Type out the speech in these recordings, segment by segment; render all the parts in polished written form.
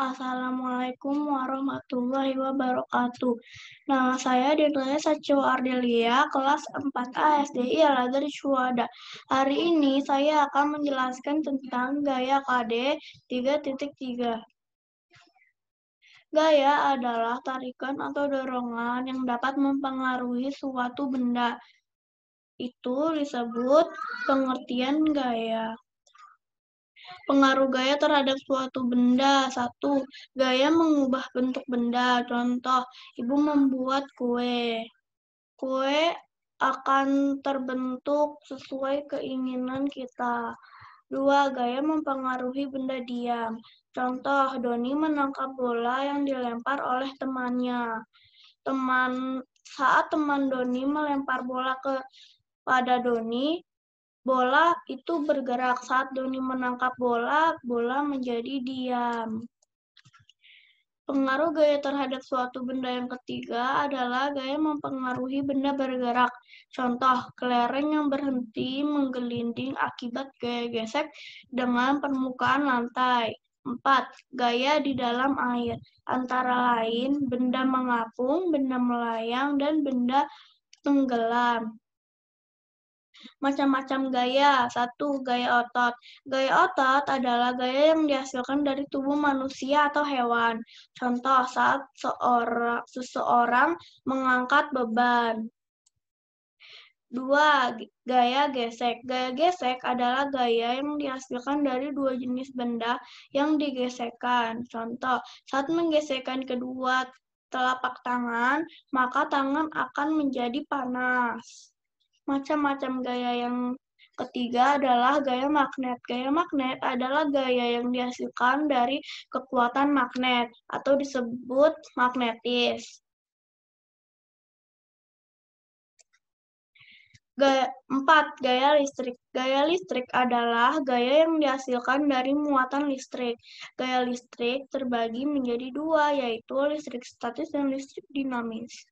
Assalamualaikum warahmatullahi wabarakatuh. Nama saya Dinaya Sacio Ardelia, kelas 4A SDI Al-Azhar Syuhada. Hari ini saya akan menjelaskan tentang gaya KD 3.3. Gaya adalah tarikan atau dorongan yang dapat mempengaruhi suatu benda. Itu disebut pengertian gaya. Pengaruh gaya terhadap suatu benda. 1. Gaya mengubah bentuk benda. Contoh, ibu membuat kue. Kue akan terbentuk sesuai keinginan kita. 2. Gaya mempengaruhi benda diam. Contoh, Doni menangkap bola yang dilempar oleh temannya. Saat teman Doni melempar bola kepada Doni, bola itu bergerak. Saat Doni menangkap bola, bola menjadi diam. Pengaruh gaya terhadap suatu benda yang ketiga adalah gaya mempengaruhi benda bergerak. Contoh, kelereng yang berhenti menggelinding akibat gaya gesek dengan permukaan lantai. 4. Gaya di dalam air. Antara lain, benda mengapung, benda melayang, dan benda tenggelam. Macam-macam gaya. 1. Gaya otot. Gaya otot adalah gaya yang dihasilkan dari tubuh manusia atau hewan. Contoh, saat seseorang mengangkat beban. 2. Gaya gesek. Gaya gesek adalah gaya yang dihasilkan dari dua jenis benda yang digesekkan. Contoh, saat menggesekkan kedua telapak tangan, maka tangan akan menjadi panas. Macam-macam gaya yang ketiga adalah gaya magnet. Gaya magnet adalah gaya yang dihasilkan dari kekuatan magnet atau disebut magnetis. 4. Gaya listrik. Gaya listrik adalah gaya yang dihasilkan dari muatan listrik. Gaya listrik terbagi menjadi dua, yaitu listrik statis dan listrik dinamis.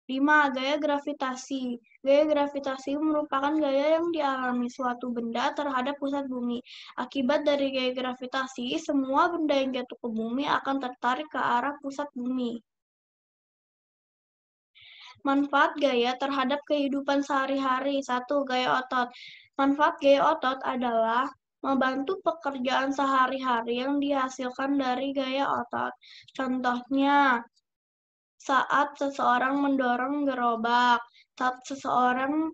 5. Gaya gravitasi. Gaya gravitasi merupakan gaya yang dialami suatu benda terhadap pusat bumi. Akibat dari gaya gravitasi, semua benda yang jatuh ke bumi akan tertarik ke arah pusat bumi. Manfaat gaya terhadap kehidupan sehari-hari. 1. Gaya otot. Manfaat gaya otot adalah membantu pekerjaan sehari-hari yang dihasilkan dari gaya otot. Contohnya, saat seseorang mendorong gerobak, saat seseorang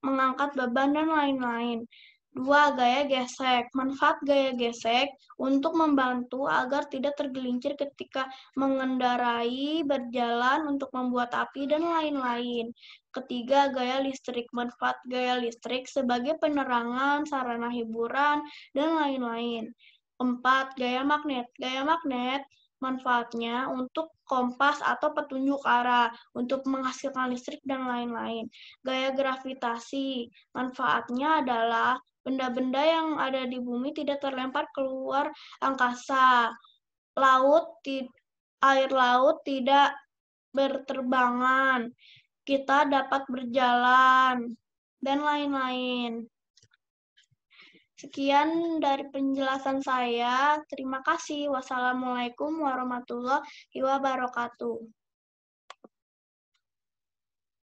mengangkat beban, dan lain-lain. 2. Gaya gesek. Manfaat gaya gesek untuk membantu agar tidak tergelincir ketika mengendarai, berjalan, untuk membuat api, dan lain-lain. Ketiga, gaya listrik. Manfaat gaya listrik sebagai penerangan, sarana hiburan, dan lain-lain. 4. Gaya magnet. Gaya magnet manfaatnya untuk kompas atau petunjuk arah, untuk menghasilkan listrik, dan lain-lain. Gaya gravitasi, manfaatnya adalah benda-benda yang ada di bumi tidak terlempar keluar angkasa. Air laut tidak berterbangan. Kita dapat berjalan, dan lain-lain. Sekian dari penjelasan saya. Terima kasih. Wassalamualaikum warahmatullahi wabarakatuh.